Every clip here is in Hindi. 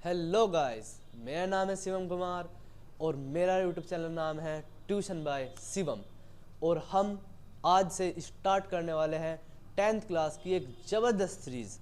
हेलो गाइस, मेरा नाम है शिवम कुमार और मेरा यूट्यूब चैनल नाम है ट्यूशन बाय शिवम। और हम आज से स्टार्ट करने वाले हैं 10th क्लास की एक ज़बरदस्त सीरीज़,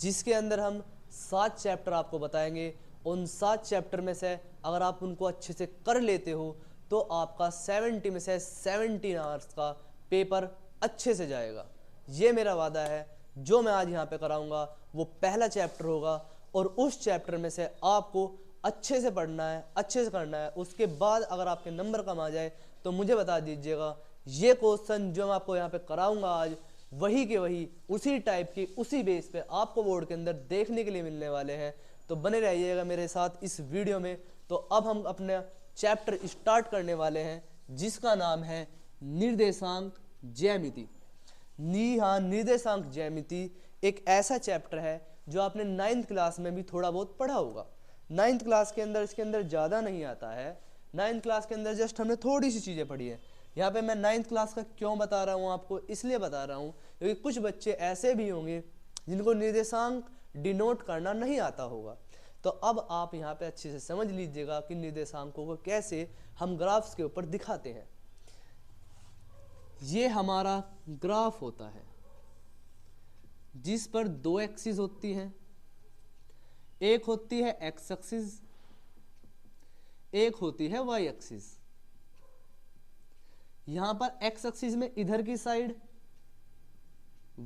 जिसके अंदर हम 7 चैप्टर आपको बताएंगे। उन 7 चैप्टर में से अगर आप उनको अच्छे से कर लेते हो तो आपका 70 में से 17 आवर्स का पेपर अच्छे से जाएगा। ये मेरा वादा है। जो मैं आज यहाँ पे कराऊंगा वो पहला चैप्टर होगा और उस चैप्टर में से आपको अच्छे से पढ़ना है, अच्छे से करना है। उसके बाद अगर आपके नंबर कम आ जाए तो मुझे बता दीजिएगा। ये क्वेश्चन जो मैं आपको यहाँ पे कराऊंगा आज, वही के वही उसी टाइप की उसी बेस पे आपको बोर्ड के अंदर देखने के लिए मिलने वाले हैं। तो बने रहिएगा मेरे साथ इस वीडियो में। तो अब हम अपना चैप्टर स्टार्ट करने वाले हैं, जिसका नाम है निर्देशांक ज्यामिति। हाँ, निर्देशांक ज्यामिति एक ऐसा चैप्टर है जो आपने 9th क्लास में भी थोड़ा बहुत पढ़ा होगा। 9th क्लास के अंदर इसके अंदर ज़्यादा नहीं आता है। 9th क्लास के अंदर जस्ट हमने थोड़ी सी चीज़ें पढ़ी है। यहाँ पे मैं 9th क्लास का क्यों बता रहा हूँ आपको, इसलिए बता रहा हूँ क्योंकि कुछ बच्चे ऐसे भी होंगे जिनको निर्देशांक डिनोट करना नहीं आता होगा। तो अब आप यहाँ पे अच्छे से समझ लीजिएगा कि निर्देशांकों को कैसे हम ग्राफ्स के ऊपर दिखाते हैं। ये हमारा ग्राफ होता है जिस पर 2 एक्सिस होती हैं। एक होती है एक्स एक्सिस, एक होती है वाई एक्सिस। यहां पर एक्स एक्सिस में इधर की साइड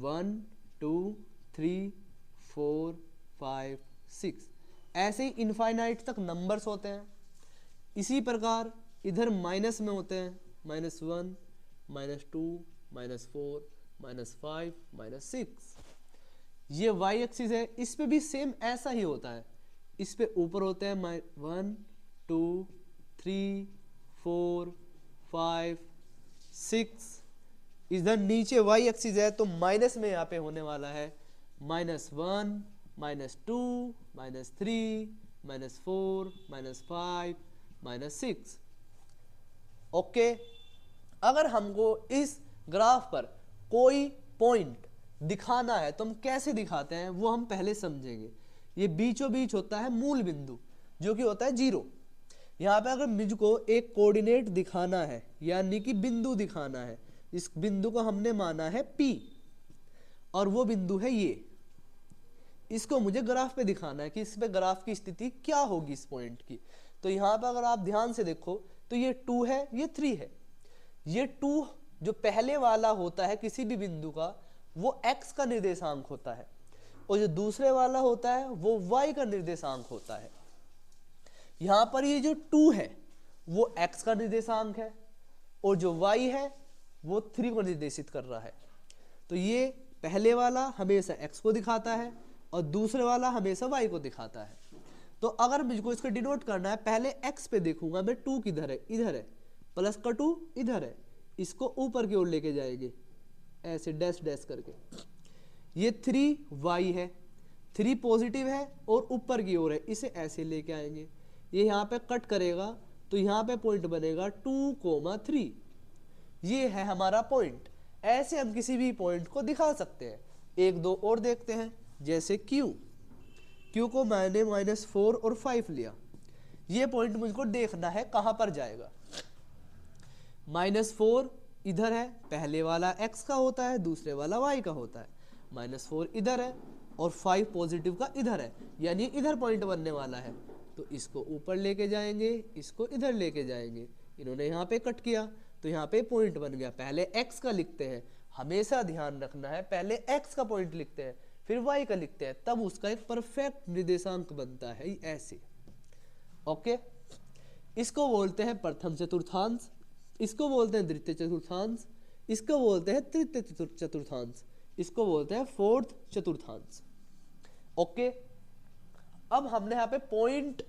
1 2 3 4 5 6 ऐसे ही इनफाइनाइट तक नंबर्स होते हैं। इसी प्रकार इधर माइनस में होते हैं -1 -2 -4 -5 -6। ये वाई एक्सिस है, इस पे भी सेम ऐसा ही होता है। इस पे ऊपर होते हैं 1 2 3 4 5 6। इधर नीचे वाई एक्सिस है तो माइनस में यहाँ पे होने वाला है -1 -2 -3 -4 -5 -6। ओके, अगर हमको इस ग्राफ पर कोई पॉइंट दिखाना है तो हम कैसे दिखाते हैं वो हम पहले समझेंगे। ये बीचों बीच होता है मूल बिंदु, जो कि होता है 0। यहाँ पे अगर मुझको एक कोऑर्डिनेट दिखाना है यानी कि बिंदु दिखाना है, इस बिंदु को हमने माना है P और वो बिंदु है ये। इसको मुझे ग्राफ पे दिखाना है कि इस पे ग्राफ की स्थिति क्या होगी इस पॉइंट की। तो यहाँ पे अगर आप ध्यान से देखो तो ये 2 है, ये 3 है। ये 2 जो पहले वाला होता है किसी भी बिंदु का, वो x का निर्देशांक होता है, और जो दूसरे वाला होता है वो y का निर्देशांक होता है। यहाँ पर ये जो 2 है वो x का निर्देशांक है और जो y है वो 3 को निर्देशित कर रहा है। तो ये पहले वाला हमेशा x को दिखाता है और दूसरे वाला हमेशा y को दिखाता है। तो अगर मुझको इसको डिनोट करना है, पहले x पे देखूंगा मैं 2 किधर है, इधर है, प्लस का 2 इधर है, इसको ऊपर की ओर लेके जाएंगे ऐसे डैश डैश करके। ये 3y है, 3 पॉजिटिव है और ऊपर की ओर है, इसे ऐसे लेके आएंगे। ये यहाँ पे कट करेगा तो यहाँ पे पॉइंट बनेगा 2,3। ये है हमारा पॉइंट। ऐसे हम किसी भी पॉइंट को दिखा सकते हैं। एक दो और देखते हैं, जैसे Q को मैंने -4 और 5 लिया। ये पॉइंट मुझको देखना है कहाँ पर जाएगा। -4 इधर है, पहले वाला x का होता है, दूसरे वाला y का होता है। -4 इधर है और 5 पॉजिटिव का इधर है, यानी इधर पॉइंट बनने वाला है। तो इसको ऊपर लेके जाएंगे, इसको इधर लेके जाएंगे। इन्होंने यहाँ पे कट किया तो यहाँ पे पॉइंट बन गया। पहले x का लिखते हैं, हमेशा ध्यान रखना है, पहले x का पॉइंट लिखते हैं फिर y का लिखते हैं, तब उसका एक परफेक्ट निर्देशांक बनता है ऐसे। ओके, इसको बोलते हैं प्रथम चतुर्थांश, इसको बोलते हैं द्वितीय चतुर्थांश, इसको बोलते हैं तृतीय चतुर्थांश, इसको बोलते हैं फोर्थ चतुर्थांश। ओके, अब हमने यहाँ पे पॉइंट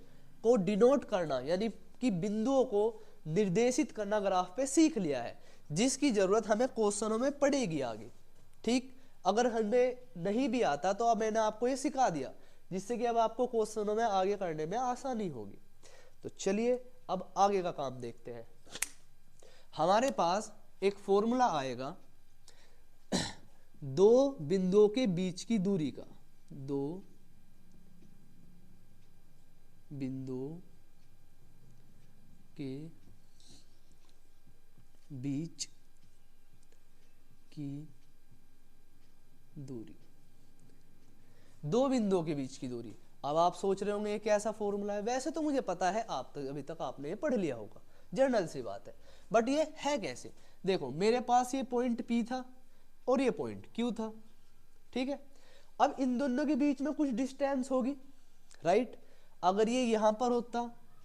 को डिनोट करना यानी कि बिंदुओं को निर्देशित करना ग्राफ पे सीख लिया है, जिसकी जरूरत हमें क्वेश्चनों में पड़ेगी आगे। ठीक, अगर हमें नहीं भी आता तो अब मैंने आपको ये सिखा दिया, जिससे कि अब आपको क्वेश्चनों में आगे करने में आसानी होगी। तो चलिए अब आगे का काम देखते हैं। हमारे पास एक फॉर्मूला आएगा दो बिंदुओं के बीच की दूरी का, दो बिंदुओं के बीच की दूरी, दो बिंदुओं के बीच की दूरी। अब आप सोच रहे होंगे ये कैसा फॉर्मूला है, वैसे तो मुझे पता है, आप तक अभी तक आपने ये पढ़ लिया होगा, जनरल सी बात है, बट ये है कैसे। देखो मेरे पास ये पॉइंट P था और ये पॉइंट Q था, ठीक है। अब इन दोनों के बीच में कुछ डिस्टेंस होगी, राइट। अगर ये यहाँ पर होता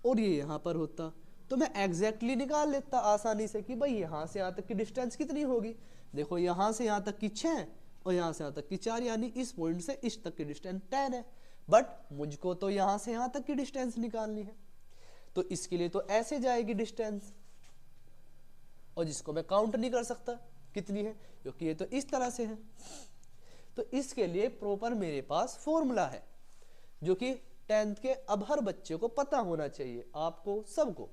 और ये यहाँ पर होता तो मैं एग्जैक्टली निकाल लेता आसानी से कि भाई यहाँ से यहाँ तक की डिस्टेंस कितनी होगी। देखो यहाँ से यहाँ तक की 6 और यहाँ से यहाँ तक की 4, यानी इस पॉइंट से इस तक की डिस्टेंस 10 है, बट मुझको तो यहाँ से यहाँ तक की डिस्टेंस निकालनी है, तो इसके लिए तो ऐसे जाएगी डिस्टेंस, और जिसको मैं काउंट नहीं कर सकता कितनी है, क्योंकि ये तो इस तरह से है। तो इसके लिए प्रॉपर मेरे पास फॉर्मूला है, जो कि 10th के अब हर बच्चे को पता होना चाहिए, आपको सबको।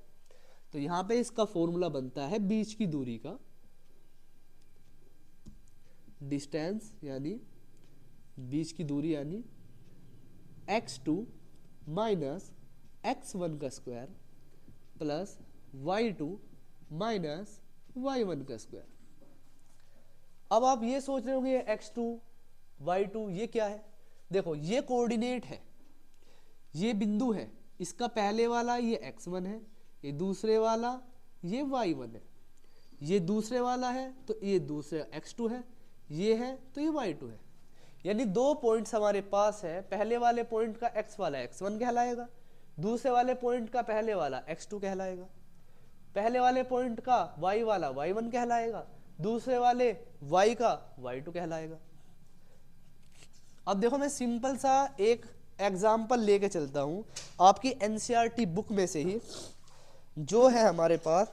तो यहाँ पे इसका फॉर्मूला बनता है बीच की दूरी का, डिस्टेंस यानी बीच की दूरी यानी x2 माइनस x1 का square plus y2 minus y1 का स्क्वायर। अब आप ये सोच रहे होंगे x2 y2 ये क्या है। देखो ये कोऑर्डिनेट है, ये बिंदु है, इसका पहले वाला ये x1 है, ये दूसरे वाला ये y1 है, ये दूसरे वाला है तो ये दूसरे x2 है, ये है तो ये y2 है। यानी दो पॉइंट्स हमारे पास है, पहले वाले पॉइंट का x वाला x1 कहलाएगा, दूसरे वाले पॉइंट का पहले वाला x2 कहलाएगा, पहले वाले पॉइंट का y वाला y1 कहलाएगा, दूसरे वाले y का y2 कहलाएगा। अब देखो मैं सिंपल सा एक एग्जाम्पल लेके चलता हूं आपकी एनसीईआरटी बुक में से ही, जो है हमारे पास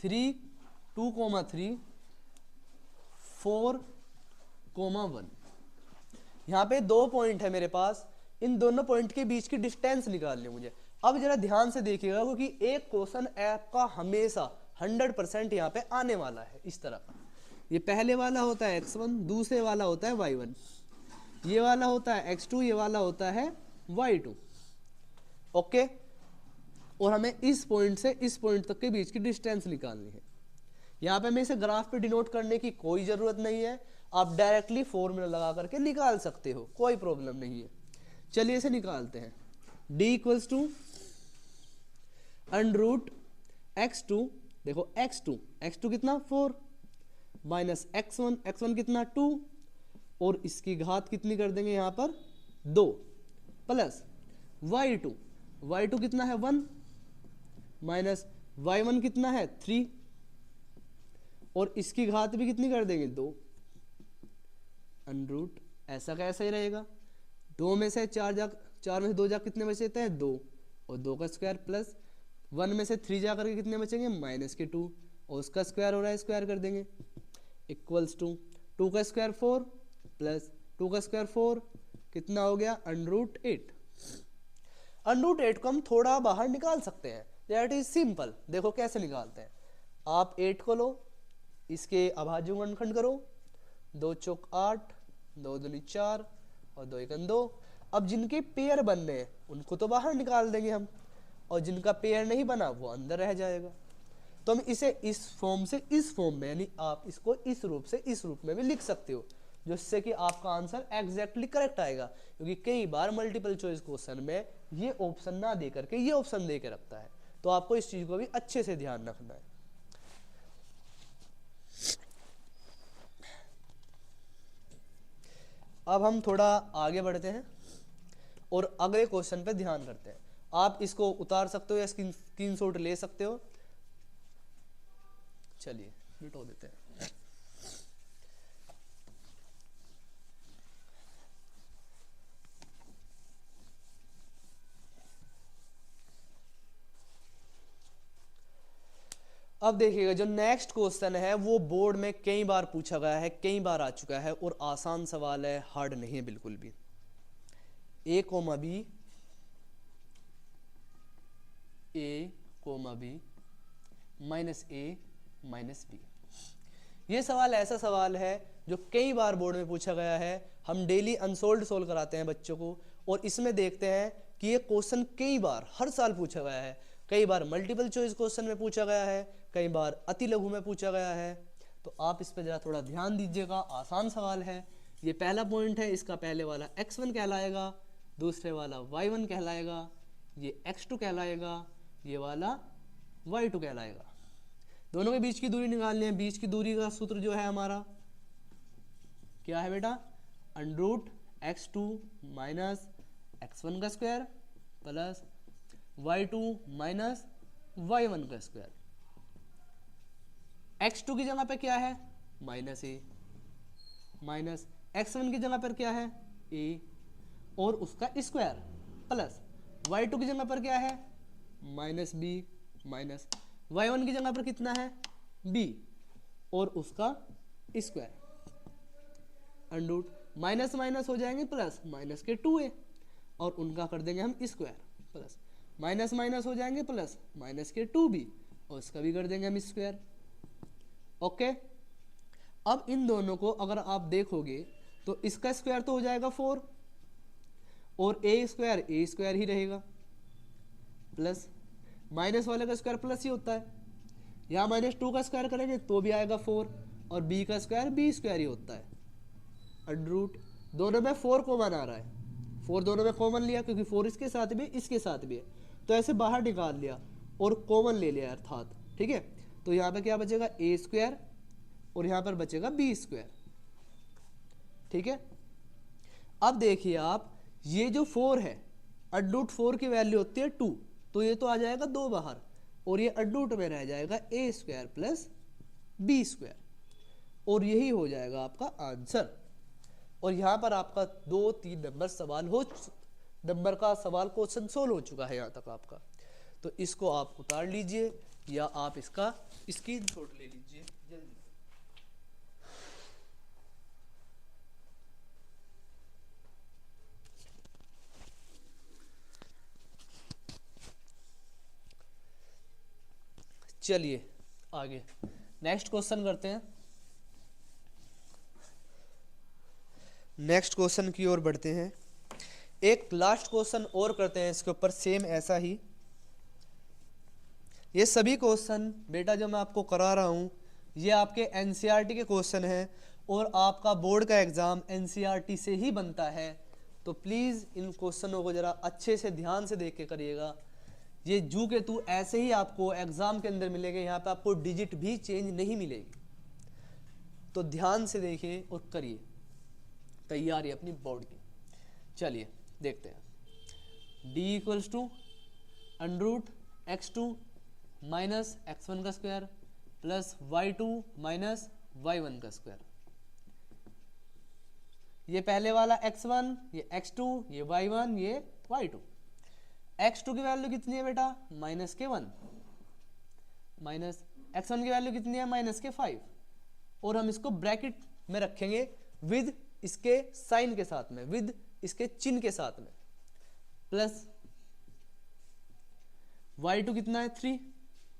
3, 2,3, 4,1। यहाँ पे दो पॉइंट है मेरे पास, इन दोनों पॉइंट के बीच की डिस्टेंस निकालनी है मुझे। अब जरा ध्यान से देखिएगा, क्योंकि एक क्वेश्चन आपका हमेशा 100% यहाँ पे आने वाला है इस तरह का। ये पहले वाला होता है x1, दूसरे वाला होता है y1, ये वाला होता है x2, ये वाला होता है y2, ओके। और हमें इस पॉइंट से इस पॉइंट तक के बीच की डिस्टेंस निकालनी है। यहाँ पे मैं इसे ग्राफ पे डिनोट करने की कोई जरूरत नहीं है, आप डायरेक्टली फॉर्मूला लगा करके निकाल सकते हो, कोई प्रॉब्लम नहीं है। चलिए इसे निकालते हैं। d इक्वल्स टू √x2, देखो x2 कितना 4 माइनस x1 कितना 2, और इसकी घात कितनी कर देंगे यहाँ पर 2, प्लस y2 कितना है 1 माइनस y1 कितना है 3, और इसकी घात भी कितनी कर देंगे 2, √ ऐसा का ऐसा ही रहेगा। 2 में से 4 में से 2 जा कितने बचे थे 2, और 2 का स्क्वायर प्लस 1 में से 3 जा करके कितने बचेंगे -2, और उसका स्क्वायर हो रहा है, स्क्वायर कर देंगे, इक्वल्स टू 2 का स्क्वायर 4 प्लस 2 का स्क्वायर 4 कितना हो गया √8। √8 को हम थोड़ा बाहर निकाल सकते हैं, दैट इज सिंपल। देखो कैसे निकालते हैं, आप 8 को लो, इसके अभाज्य गुणनखंड करो, 2 चौक 8, 2 दूनी 4 और 2 एकम 2। अब जिनके पेयर बनने हैं उनको तो बाहर निकाल देंगे हम, और जिनका पेयर नहीं बना वो अंदर रह जाएगा। तो हम इसे इस फॉर्म से इस फॉर्म में, यानी आप इसको इस रूप से इस रूप में भी लिख सकते हो, जिससे कि आपका आंसर एग्जैक्टली करेक्ट आएगा। क्योंकि कई बार मल्टीपल चॉइस क्वेश्चन में ये ऑप्शन ना दे करके ये ऑप्शन दे के रखता है, तो आपको इस चीज को भी अच्छे से ध्यान रखना है। अब हम थोड़ा आगे बढ़ते हैं और अगले क्वेश्चन पे ध्यान करते हैं। आप इसको उतार सकते हो या स्क्रीनशॉट ले सकते हो। चलिए मिटा देते हैं। अब देखिएगा जो नेक्स्ट क्वेश्चन है वो बोर्ड में कई बार पूछा गया है, कई बार आ चुका है, और आसान सवाल है, हार्ड नहीं है बिल्कुल भी। a, b -a -b, ये सवाल ऐसा सवाल है जो कई बार बोर्ड में पूछा गया है, हम डेली अनसोल्ड सोल्व कराते हैं बच्चों को, और इसमें देखते हैं कि ये क्वेश्चन कई बार हर साल पूछा गया है। कई बार मल्टीपल चॉइस क्वेश्चन में पूछा गया है, कई बार अति लघु में पूछा गया है। तो आप इस पर जरा थोड़ा ध्यान दीजिएगा, आसान सवाल है। ये पहला पॉइंट है, इसका पहले वाला x1 कहलाएगा, दूसरे वाला y1 कहलाएगा, ये x2 कहलाएगा, ये वाला y2 कहलाएगा। दोनों के बीच की दूरी निकालनी है। बीच की दूरी का सूत्र जो है हमारा क्या है बेटा, √x2 माइनस x1 का square plus y2 minus y1 का स्क्वायर। x2 की जगह पे क्या है माइनस ए, माइनस x1 की जगह पर क्या है a और उसका स्क्वायर, प्लस y2 की जगह पर क्या है माइनस b, माइनस y1 की जगह पर कितना है b और उसका स्क्वायर। अंडरूट माइनस माइनस हो जाएंगे प्लस, माइनस के 2a और उनका कर देंगे हम स्क्वायर, प्लस माइनस माइनस हो जाएंगे प्लस, माइनस के 2b और उसका भी कर देंगे हम स्क्वायर। ओके, अब इन दोनों को अगर आप देखोगे तो इसका स्क्वायर तो हो जाएगा 4 और ए स्क्वायर ही रहेगा, प्लस माइनस वाले का स्क्वायर प्लस ही होता है। यहाँ -2 का स्क्वायर करेंगे तो भी आएगा 4 और b का स्क्वायर b स्क्वायर ही होता है। अंडरूट दोनों में 4 कॉमन आ रहा है, 4 दोनों में कॉमन लिया क्योंकि 4 इसके साथ भी इसके साथ भी है, तो ऐसे बाहर निकाल लिया और कॉमन ले लिया अर्थात, ठीक है। तो यहाँ पे क्या बचेगा ए स्क्वायर और यहाँ पर बचेगा बी स्क्वायर, ठीक है। अब देखिए आप, ये जो 4 है अंडरूट 4 की वैल्यू होती है 2, तो ये तो आ जाएगा 2 बाहर और ये अंडरूट में रह जाएगा ए स्क्वायर प्लस बी स्क्वायर और यही हो जाएगा आपका आंसर। और यहाँ पर आपका 2-3 नंबर का सवाल क्वेश्चन सोल्व हो चुका है यहाँ तक आपका। तो इसको आप उतार लीजिए या आप इसका स्क्रीनशॉट ले लीजिए जल्दी। चलिए आगे नेक्स्ट क्वेश्चन करते हैं। नेक्स्ट क्वेश्चन की ओर बढ़ते हैं। एक लास्ट क्वेश्चन और करते हैं इसके ऊपर, सेम ऐसा ही। ये सभी क्वेश्चन बेटा जो मैं आपको करा रहा हूँ ये आपके एनसीईआरटी के क्वेश्चन हैं और आपका बोर्ड का एग्ज़ाम एनसीईआरटी से ही बनता है। तो प्लीज़ इन क्वेश्चनों को ज़रा अच्छे से ध्यान से देख के करिएगा। ये जू के तू ऐसे ही आपको एग्ज़ाम के अंदर मिलेंगे, यहाँ पे आपको डिजिट भी चेंज नहीं मिलेगी। तो ध्यान से देखिए और करिए तैयारी अपनी बोर्ड की। चलिए देखते हैं। d equals to √x2 minus x1 का square plus y2 minus y1 का स्क्वायर। ये पहले वाला x1, ये x2, ये y1, ये y2। x2 की वैल्यू कितनी है बेटा -1, माइनस x1 की वैल्यू कितनी है -5 और हम इसको ब्रैकेट में रखेंगे विद इसके साइन के साथ में, विद इसके चिन्ह के साथ में, प्लस y2 कितना है 3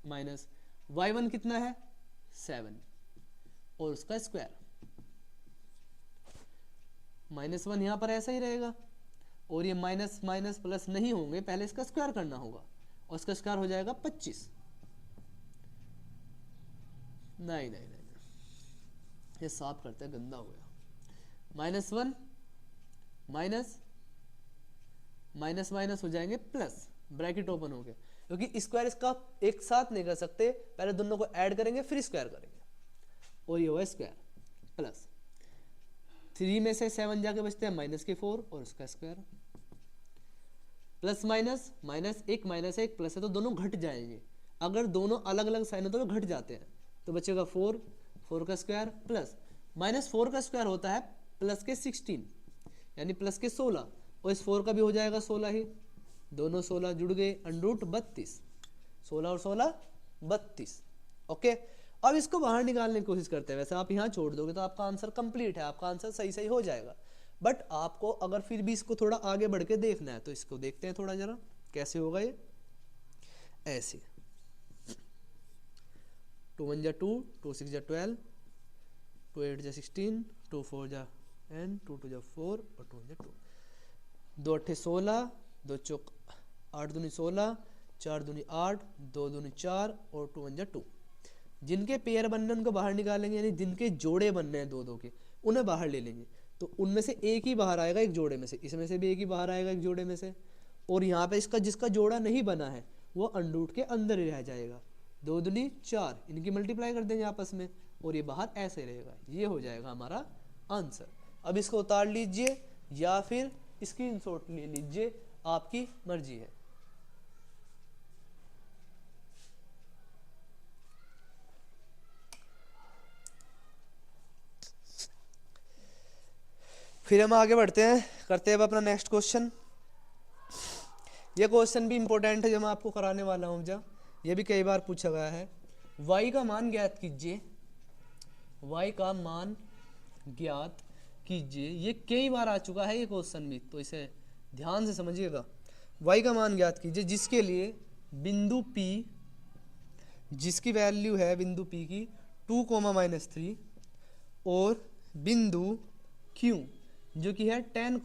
माइनस y1 कितना है 7 और उसका स्क्वायर। -1 यहां पर ऐसा ही रहेगा और ये माइनस माइनस प्लस नहीं होंगे, पहले इसका स्क्वायर करना होगा और इसका स्क्वायर हो जाएगा 25। नहीं, ये साफ करते हैं, गंदा हो गया। -1 माइनस माइनस माइनस हो जाएंगे प्लस, ब्रैकेट ओपन हो गया, क्योंकि स्क्वायर इसका एक साथ नहीं कर सकते, पहले दोनों को ऐड करेंगे फिर स्क्वायर करेंगे और ये हुआ स्क्वायर, प्लस 3 में से 7 जाके बचते हैं -4 और उसका स्क्वायर, प्लस माइनस -1 -1 प्लस है तो दोनों घट जाएंगे। अगर दोनों अलग अलग साइन हो तो घट जाते हैं, तो बचेगा 4 का स्क्वायर प्लस -4 का स्क्वायर होता है प्लस के 16 यानी प्लस के 16 और इस 4 का भी हो जाएगा 16 ही, दोनों 16 जुड़ गए, √32, 16 और 16 32। ओके, अब इसको बाहर निकालने की कोशिश करते हैं। वैसे आप यहाँ छोड़ दोगे तो आपका आंसर कंप्लीट है, आपका आंसर सही हो जाएगा, बट आपको अगर फिर भी इसको थोड़ा आगे बढ़ के देखना है तो इसको देखते हैं थोड़ा जरा कैसे होगा ये। ऐसे 2 1 जा 2, 2 6 जा 12, 2 8 जा 16, 2 4 जा n, 2 2 जा 4 और 2 जा 2, 2 8 16, 2 चौक 8 दूनी 16, 4 दूनी 8, 2 दूनी 4 और 2 1 जा 2। जिनके पेयर बनने उनको बाहर निकालेंगे, यानी जिनके जोड़े बनने हैं दो दो के उन्हें बाहर ले लेंगे। तो उनमें से एक ही बाहर आएगा एक जोड़े में से, इसमें से भी एक ही बाहर आएगा एक जोड़े में से, और यहाँ पे इसका जिसका जोड़ा नहीं बना है वो अंडरूट के अंदर ही रह जाएगा। 2 दूनी 4, इनकी मल्टीप्लाई कर देंगे आपस में और ये बाहर ऐसे रहेगा। ये हो जाएगा हमारा आंसर। अब इसको उतार लीजिए या फिर स्क्रीनशॉट ले लीजिए, आपकी मर्जी है। फिर हम आगे बढ़ते हैं, करते हैं अब अपना नेक्स्ट क्वेश्चन। ये क्वेश्चन भी इंपॉर्टेंट है जो मैं आपको कराने वाला हूँ। जब ये भी कई बार पूछा गया है, y का मान ज्ञात कीजिए, y का मान ज्ञात कीजिए। ये कई बार आ चुका है ये क्वेश्चन भी, तो इसे ध्यान से समझिएगा। y का मान ज्ञात कीजिए जिसके लिए बिंदु P, जिसकी वैल्यू है बिंदु P की 2, -3 और बिंदु Q जो कि है 10,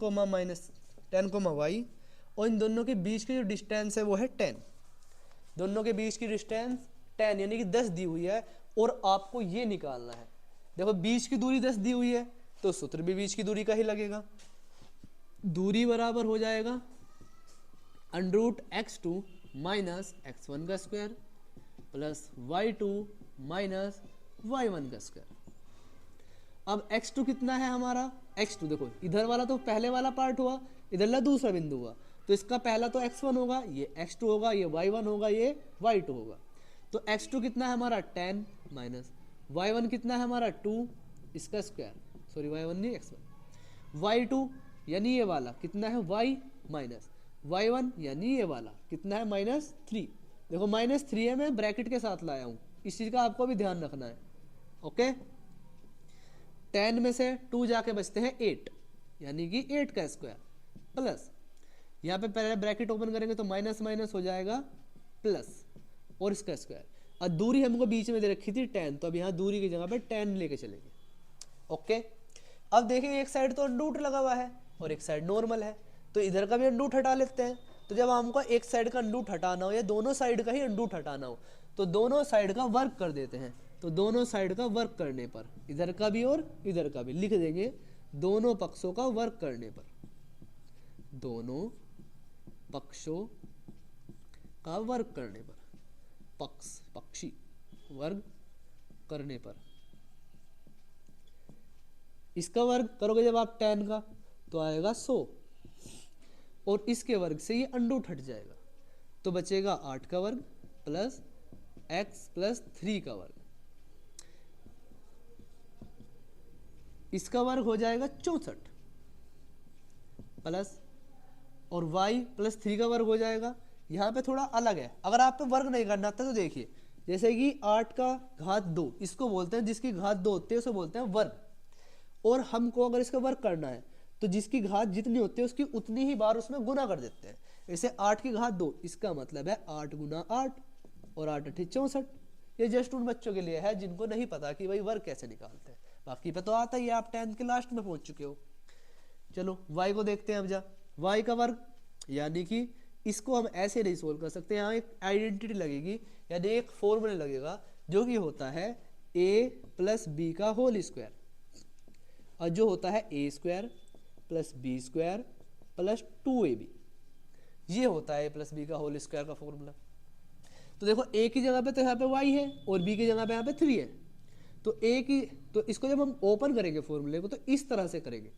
y, और इन दोनों के बीच की जो डिस्टेंस है वो है 10। दोनों के बीच की डिस्टेंस 10 यानी कि 10 दी हुई है और आपको ये निकालना है। देखो बीच की दूरी 10 दी हुई है तो सूत्र भी बीच की दूरी का ही लगेगा। दूरी बराबर हो जाएगा √x2 - x1 का स्क्वायर प्लस y2 - y1 का स्क्वायर। अब x2 कितना है हमारा, x2 देखो इधर वाला तो पहले वाला पार्ट हुआ, इधर ला दूसरा बिंदु हुआ, तो इसका पहला तो x1 होगा, ये x2 होगा, ये y1 होगा, ये y2 होगा। तो x2 कितना है हमारा 10 माइनस y1 कितना है हमारा 2, इसका स्क्वायर, सॉरी y1 नहीं x1, y2 यानी ये वाला कितना है y माइनस y1 यानी ये वाला कितना है -3। देखो -3 है, मैं ब्रैकेट के साथ लाया हूँ, इस चीज़ का आपको भी ध्यान रखना है। ओके, 10 में से 2 जाके बचते हैं 8 यानी कि 8 का स्क्वायर प्लस, यहाँ पे पहले ब्रैकेट ओपन करेंगे तो माइनस माइनस हो जाएगा प्लस और इसका स्क्वायर। और दूरी हमको बीच में दे रखी थी 10, तो अब यहाँ दूरी की जगह पे 10 लेके चलेंगे। ओके, अब देखिए एक साइड तो अंडूट लगा हुआ है और एक साइड नॉर्मल है, तो इधर का भी अंडूट हटा लेते हैं। तो जब हमको एक साइड का अंडूट हटाना हो या दोनों साइड का ही अंडूट हटाना हो तो दोनों साइड का वर्क कर देते हैं। तो दोनों साइड का वर्क करने पर, इधर का भी और इधर का भी लिख देंगे, दोनों पक्षों का वर्क करने पर, दोनों पक्षों का वर्ग करने पर, पक्षी वर्ग करने पर, इसका वर्ग करोगे जब आप 10 का तो आएगा 100 और इसके वर्ग से ये अंडूट हट जाएगा तो बचेगा 8 का वर्ग प्लस x प्लस 3 का वर्ग, इसका वर्ग हो जाएगा 64 प्लस और y प्लस 3 का वर्ग हो जाएगा। यहाँ पे थोड़ा अलग है, अगर आप पे वर्ग नहीं करना आता तो देखिए, जैसे कि 8 का घात 2 इसको बोलते हैं, जिसकी घात 2 होती है उसे बोलते हैं वर्ग, और हमको अगर इसका वर्ग करना है तो जिसकी घात जितनी होती है उसकी उतनी ही बार उसमें गुना कर देते हैं। जैसे 8 की घात 2 इसका मतलब है 8 गुना 8 और 8 8 64। ये जस्ट उन बच्चों के लिए है जिनको नहीं पता कि भाई वर्ग कैसे निकालते हैं, बाकी पे तो आता ही है, आप 10th के लास्ट में पहुंच चुके हो। चलो y को देखते हैं अब जा, y का वर्ग यानी कि इसको हम ऐसे नहीं सोल्व कर सकते, यहाँ एक आइडेंटिटी लगेगी यानी एक फॉर्मूला लगेगा जो कि होता है a प्लस बी का होल स्क्वायर, और जो होता है a square plus b square plus 2ab, ये होता है a प्लस बी का होल स्क्वायर का फॉर्मूला। तो देखो a की जगह पे तो यहाँ पे y है और b की जगह पे यहाँ पे 3 है, तो a की, तो इसको जब हम ओपन करेंगे फॉर्मूले को तो इस तरह से करेंगे,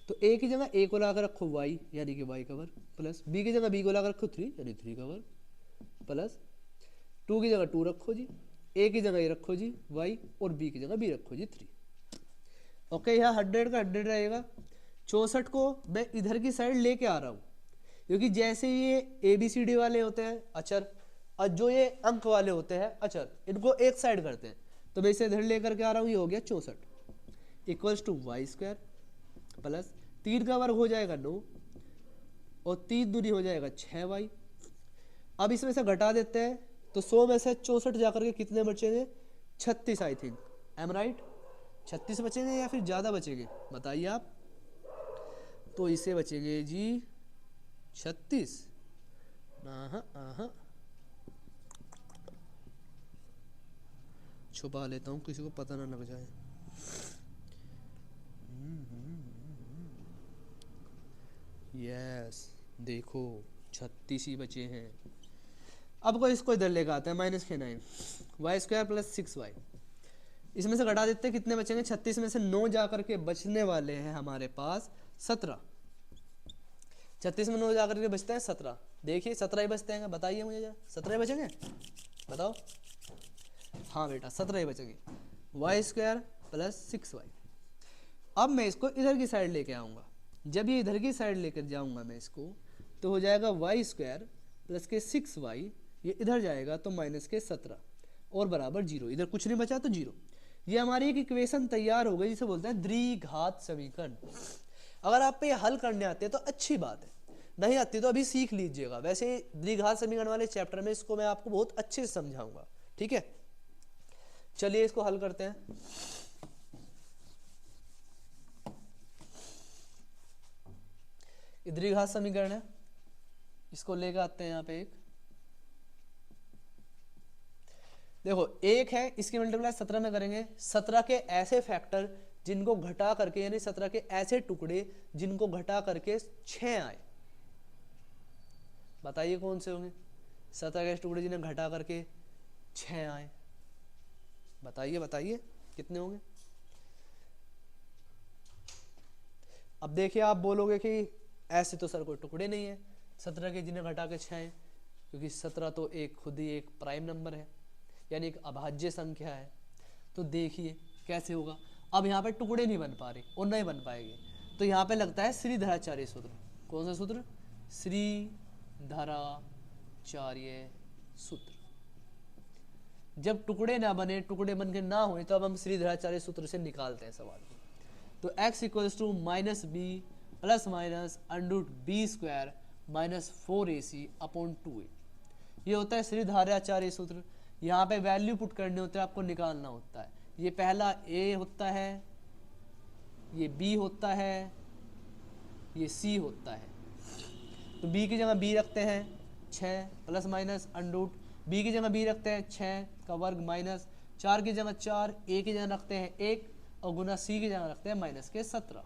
तो a की जगह a को लाकर रखो y यानी कि y का वर्ग प्लस b की जगह b को लाकर रखो 3 यानी 3 का वर्ग प्लस 2 की जगह 2 रखो जी, a की जगह ये रखो जी y और b की जगह b रखो जी 3। ओके, यहाँ 100 का 100 रहेगा। 64 को मैं इधर की साइड लेके आ रहा हूँ क्योंकि जैसे ये ABCD वाले होते हैं अचर और जो ये अंक वाले होते हैं अचर, इनको एक साइड करते हैं, तो मैं इसे इधर लेकर के आ रहा हूँ, ये हो गया 64 equals to y square plus 3 का वर्ग हो जाएगा 9 और 3 दूनी हो जाएगा 6y। अब इसमें से घटा देते हैं तो 100 में से 64 जाकर के कितने बचेंगे 36 आई थिंक, एम राइट। 36 बचेंगे या फिर ज़्यादा बचेंगे, बताइए आप। तो इसे बचेंगे जी 36। छुपा लेता हूँ, किसी को पता ना लग जाए। यस, देखो 36 ही बचे हैं। अब को इसको इधर लेकर आते हैं, -9 वाई स्क्वायर प्लस 6y। इसमें से घटा देते हैं, कितने बचेंगे? 36 में से 9 जा करके बचने वाले हैं हमारे पास 17। 36 में 9 जा करके बचते हैं 17। देखिए 17 ही बचते हैं, बताइए मुझे जरा, 17 ही बचेंगे, बताओ। हाँ बेटा 17 ही बचेंगे। Y square plus 6y। अब मैं इसको इधर की साइड लेके आऊँगा। जब ये इधर की साइड लेकर जाऊँगा मैं इसको, तो हो जाएगा वाई स्क्वायर प्लस के 6y, ये इधर जाएगा तो माइनस के 17 और बराबर 0। इधर कुछ नहीं बचा तो 0। ये हमारी एक इक्वेशन तैयार हो गई, जिसे बोलते हैं द्विघात समीकरण। अगर आप पे हल करने आते हैं तो अच्छी बात है, नहीं आती तो अभी सीख लीजिएगा। वैसे द्विघात समीकरण वाले चैप्टर में इसको मैं आपको बहुत अच्छे से समझाऊंगा, ठीक है। चलिए इसको हल करते हैं। द्विघात समीकरण है, इसको लेकर आते हैं यहाँ पे एक। देखो एक है, इसकी मल्टीप्लाई 17 में करेंगे। 17 के ऐसे फैक्टर जिनको घटा करके, यानी 17 के ऐसे टुकड़े जिनको घटा करके 6 आए, बताइए कौन से होंगे? 17 के ऐसे टुकड़े जिन्हें घटा करके 6 आए, बताइए बताइए कितने होंगे? अब देखिए आप बोलोगे कि ऐसे तो सर कोई टुकड़े नहीं है 17 के जिन्हें घटा के 6 हैं, क्योंकि 17 तो एक खुद ही एक प्राइम नंबर है, यानी एक अभाज्य संख्या है। तो देखिए कैसे होगा। अब यहाँ पे टुकड़े नहीं बन पा रहे और नहीं बन पाएंगे, तो यहाँ पे लगता है श्रीधराचार्य सूत्र। कौन सा सूत्र? श्रीधराचार्य सूत्र। जब टुकड़े ना बने, टुकड़े बन के ना हुए, तो अब हम श्रीधराचार्य सूत्र से निकालते हैं सवाल को। तो x equals to minus b plus minus under root b square minus 4ac upon 2a। ये होता है श्रीधराचार्य सूत्र। यहाँ पे वैल्यू पुट करने होते हैं, आपको निकालना होता है। ये पहला a होता है, ये b होता है, ये c होता है। तो b की जगह b रखते हैं 6 प्लस माइनस अंडरूट, b की जगह b रखते हैं 6 का वर्ग माइनस 4 की जगह 4, a की जगह रखते हैं 1 और गुना c की जगह रखते हैं माइनस के 17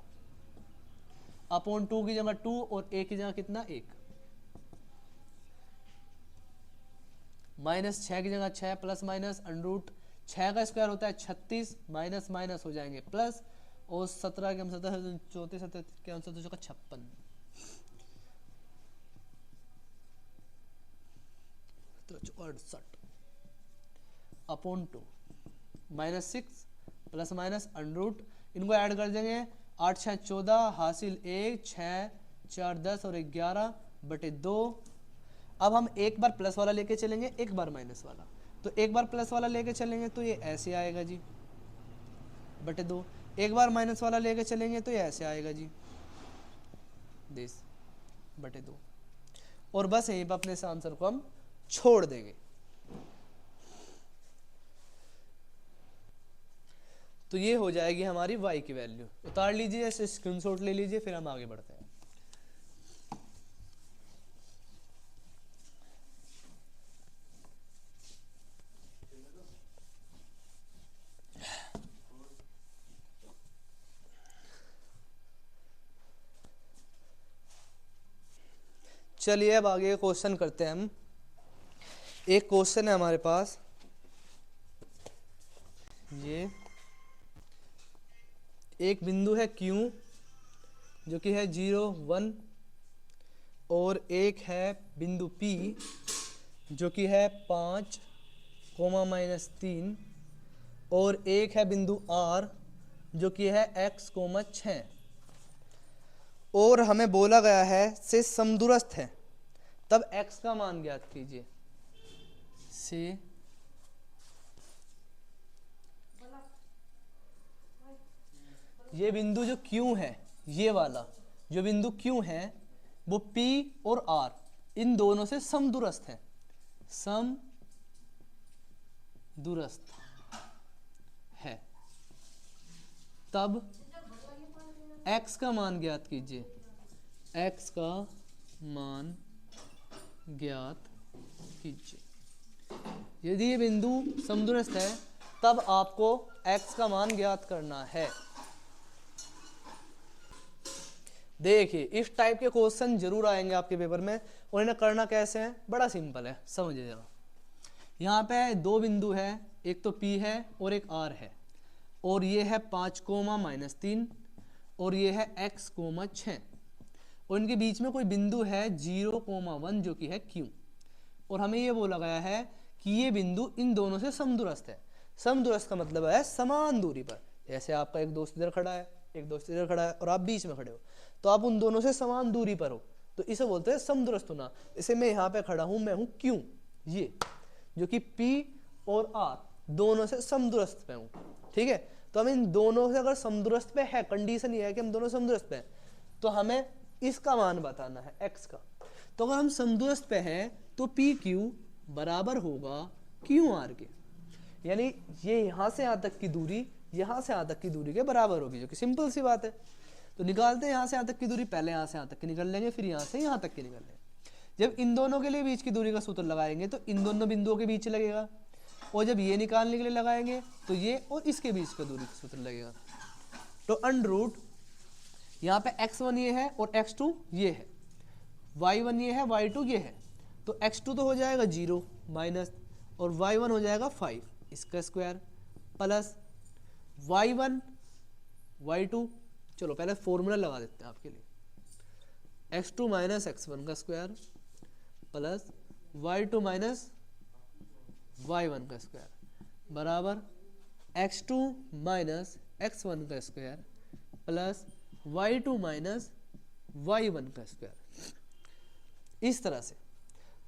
अपॉन 2 की जगह 2 और a की जगह कितना 1, माइनस 6 की जगह 6 प्लस माइनस अंडरूट 6 का स्क्वायर होता है 36, माइनस माइनस हो जाएंगे प्लस, और 17 के हम 17 34 के आंसर तो 56 68 upon 2 minus 6 plus minus under root, इनको ऐड कर देंगे 8 6 14 हासिल 1 6 4 10 और 11 बटे 2। अब हम एक बार प्लस वाला लेके चलेंगे, एक बार माइनस वाला। तो एक बार प्लस वाला लेके चलेंगे तो ये ऐसे आएगा जी बटे 2, एक बार माइनस वाला लेके चलेंगे तो ये ऐसे आएगा जी 10 बटे 2, और बस यहीं पर अपने इस आंसर को हम छोड़ देंगे। तो ये हो जाएगी हमारी y की वैल्यू। उतार लीजिए, ऐसे स्क्रीनशॉट ले लीजिए, फिर हम आगे बढ़ते हैं। चलिए अब आगे क्वेश्चन करते हैं हम। एक क्वेश्चन है हमारे पास, ये एक बिंदु है Q जो कि है 0 1, और एक है बिंदु P जो कि है 5 -3, और एक है बिंदु R जो कि है x 6, और हमें बोला गया है से समदूरस्थ है, तब x का मान ज्ञात कीजिए। से ये बिंदु जो Q है, ये वाला जो बिंदु Q है वो P और R इन दोनों से समदूरस्थ है, समदूरस्थ है। तब x का मान ज्ञात कीजिए, x का मान ज्ञात कीजिए। यदि ये बिंदु समदूरस्थ है तब आपको x का मान ज्ञात करना है। देखिए इस टाइप के क्वेश्चन जरूर आएंगे आपके पेपर में, और इन्हें करना कैसे है, बड़ा सिंपल है, समझिएगा। यहाँ पे दो बिंदु है, एक तो P है और एक R है, और ये है 5 कोमा -3 और ये है x कोमा 6, और इनके बीच में कोई बिंदु है 0,1 जो कि है Q, और हमें ये बोला गया है कि ये बिंदु इन दोनों से समदूरस्थ है। समदूरस्थ का मतलब है समान दूरी पर। जैसे आपका एक दोस्त इधर खड़ा है, एक दोस्त इधर खड़ा है, और आप बीच में खड़े हो, तो आप उन दोनों से समान दूरी पर हो, तो इसे बोलते हैं समदूरस्थ होना। इसे मैं यहाँ पे खड़ा हूँ, मैं हूँ Q, ये जो कि P और R दोनों से समदूरस्थ पे हूँ, ठीक है। तो हम इन दोनों से अगर समदूरस्थ पे है, कंडीशन ये है कि हम दोनों समदूरस्थ पे हैं, तो हमें इसका मान बताना है x का। तो अगर हम समदूरस्थ पे हैं तो PQ बराबर होगा QR के, यानी ये यहाँ से यहाँ तक की दूरी यहाँ से यहाँ तक की दूरी के बराबर होगी, जो कि सिंपल सी बात है। तो निकालते हैं यहाँ से यहाँ तक की दूरी, पहले यहाँ से यहाँ तक की निकल लेंगे, फिर यहाँ से यहाँ तक की निकल लेंगे। जब इन दोनों के लिए बीच की दूरी का सूत्र लगाएंगे तो इन दोनों बिंदुओं के बीच लगेगा, और जब ये निकालने के लिए लगाएंगे तो ये और इसके बीच का दूरी का सूत्र लगेगा। तो अंडर रूट यहाँ पे x1 ये है और x2 ये है, y1 ये है, y2 ये है, तो x2 तो हो जाएगा 0 माइनस, और y1 हो जाएगा 5 इसका स्क्वायर प्लस y1 y2, चलो पहले फॉर्मूला लगा देते हैं आपके लिए, x2 माइनस x1 का square plus y2 minus y1 का स्क्वायर बराबर x2 माइनस x1 का square plus y2 minus y1 का स्क्वायर। इस तरह से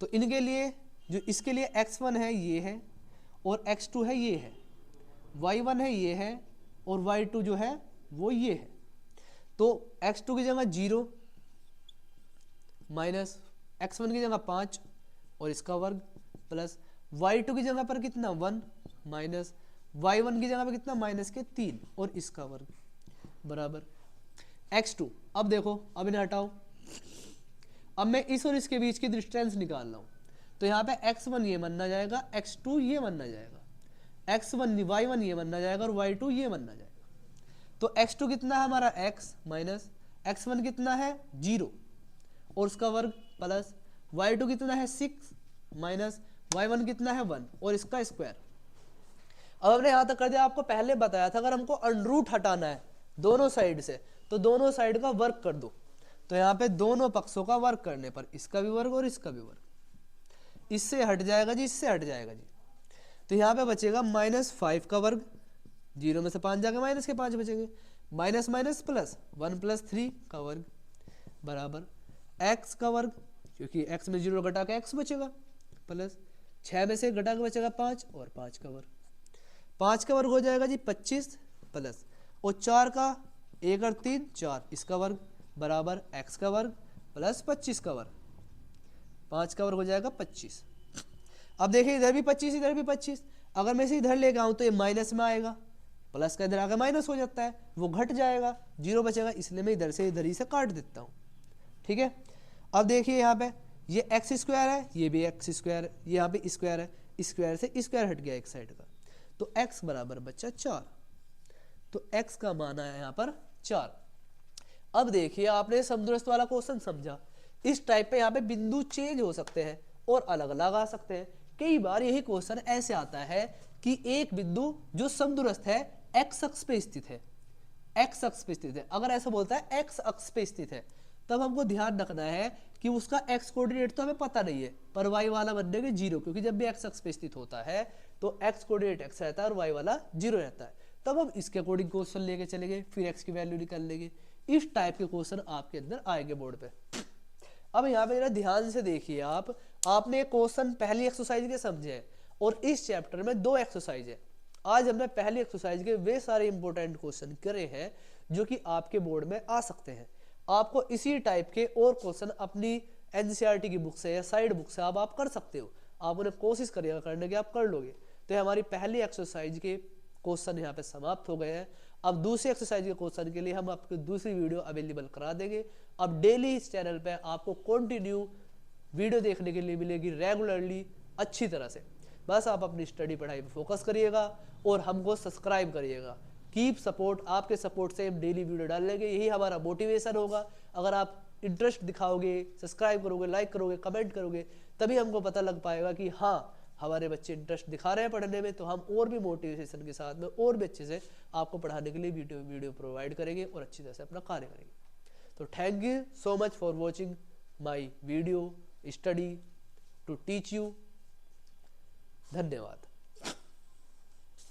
तो इनके लिए जो इसके लिए x1 है ये है, और x2 है ये है, y1 है ये है, और y2 जो है वो ये है। तो x2 की जगह 0 माइनस x1 की जगह 5 और इसका वर्ग प्लस y2 की जगह पर कितना 1 माइनस y1 की जगह पर कितना माइनस के 3 और इसका वर्ग बराबर x2। अब देखो, अब इन्हें हटाओ, अब मैं इस और इसके बीच की डिस्टेंस निकाल रहा हूं, तो यहाँ पे x1 ये माना जाएगा, x2 ये माना जाएगा, x1 y1 ये माना जाएगा और y2 ये माना जाएगा। तो x2 कितना है हमारा x माइनस x1 कितना है 0 और उसका वर्ग प्लस y2 कितना है 6 माइनस y1 कितना है 1 और इसका स्क्वायर। अब हमने यहां तक कर दिया। आपको पहले बताया था अगर हमको अंडर रूट हटाना है दोनों साइड से तो दोनों साइड का वर्ग कर दो, तो यहाँ पे दोनों पक्षों का वर्ग करने पर इसका भी वर्ग और इसका भी वर्ग, इससे हट जाएगा जी, इससे हट जाएगा जी, तो यहाँ पे बचेगा -5 का वर्ग, 0 में से 5 जाके माइनस के 5 बचेंगे, माइनस माइनस प्लस 1 + 3 का वर्ग बराबर x का वर्ग, क्योंकि x में 0 घटा के x बचेगा, प्लस 6 में से घटा के बचेगा 5 और 5 का वर्ग, 5 का वर्ग हो जाएगा जी 25 प्लस और 4 का 1 और 3 4 इसका वर्ग बराबर x का वर्ग प्लस 25 का वर्ग, 5 का वर्ग हो जाएगा 25। अब देखिए इधर भी 25 इधर भी 25, अगर मैं इसे इधर लेके आऊँ तो ये माइनस में आएगा, प्लस का इधर आकर माइनस हो जाता है, वो घट जाएगा, 0 बचेगा, इसलिए मैं इधर से इधर ही से काट देता हूँ, ठीक है। अब देखिए यहाँ पे ये एक्स स्क्वायर है, ये भी एक्स स्क्वायर, ये यहाँ पे स्क्वायर है, स्क्वायर से स्क्वायर हट गया एक साइड का, तो x बराबर बच्चा 4, तो x का मान आया यहाँ पर 4। अब देखिए आपने समदूरस्थ वाला क्वेश्चन समझा, इस टाइप पे यहाँ पे बिंदु चेंज हो सकते हैं और अलग अलग आ सकते हैं। कई बार यही क्वेश्चन ऐसे आता है कि एक बिंदु जो समदूरस्थ है x अक्ष पे स्थित है, x अक्ष पे स्थित है, अगर ऐसा बोलता है x अक्ष पे स्थित है तब हमको ध्यान रखना है कि उसका x कोऑर्डिनेट तो हमें पता नहीं है, पर y वाला बनने के 0, क्योंकि जब भी x अक्ष पे स्थित होता है तो x कोऑर्डिनेट x रहता है और y वाला 0 रहता है, तब हम इसके अकॉर्डिंग क्वेश्चन लेके चलेंगे, फिर x की वैल्यू निकाल लेंगे। इस टाइप के क्वेश्चन आपके अंदर आएंगे बोर्ड पे। अब यहाँ पे जरा ध्यान से देखिए, आपने क्वेश्चन पहली एक्सरसाइज के समझे हैं और इस चैप्टर में 2 एक्सरसाइज है। आज हमने पहली एक्सरसाइज के वे सारे इंपॉर्टेंट क्वेश्चन करे हैं जो कि आपके बोर्ड में आ सकते हैं। आपको इसी टाइप के और क्वेश्चन अपनी एनसीईआरटी की बुक से या साइड बुक से आप कर सकते हो, आप उन्हें कोशिश करिएगा करने की, आप कर लोगे। तो हमारी पहली एक्सरसाइज के क्वेश्चन यहाँ पे समाप्त हो गए हैं। अब दूसरी एक्सरसाइज के क्वेश्चन के लिए हम आपको दूसरी वीडियो अवेलेबल करा देंगे। अब डेली इस चैनल पे आपको कंटिन्यू वीडियो देखने के लिए मिलेगी रेगुलरली अच्छी तरह से। बस आप अपनी स्टडी पढ़ाई पे फोकस करिएगा और हमको सब्सक्राइब करिएगा। कीप सपोर्ट, आपके सपोर्ट से हम डेली वीडियो डाल लेंगे, यही हमारा मोटिवेशन होगा। अगर आप इंटरेस्ट दिखाओगे, सब्सक्राइब करोगे, लाइक करोगे, कमेंट करोगे, तभी हमको पता लग पाएगा कि हाँ हमारे बच्चे इंटरेस्ट दिखा रहे हैं पढ़ने में, तो हम और भी मोटिवेशन के साथ में और भी अच्छे से आपको पढ़ाने के लिए वीडियो प्रोवाइड करेंगे और अच्छी तरह से अपना कार्य करेंगे। तो thank you so much for watching my video study to teach you. धन्यवाद।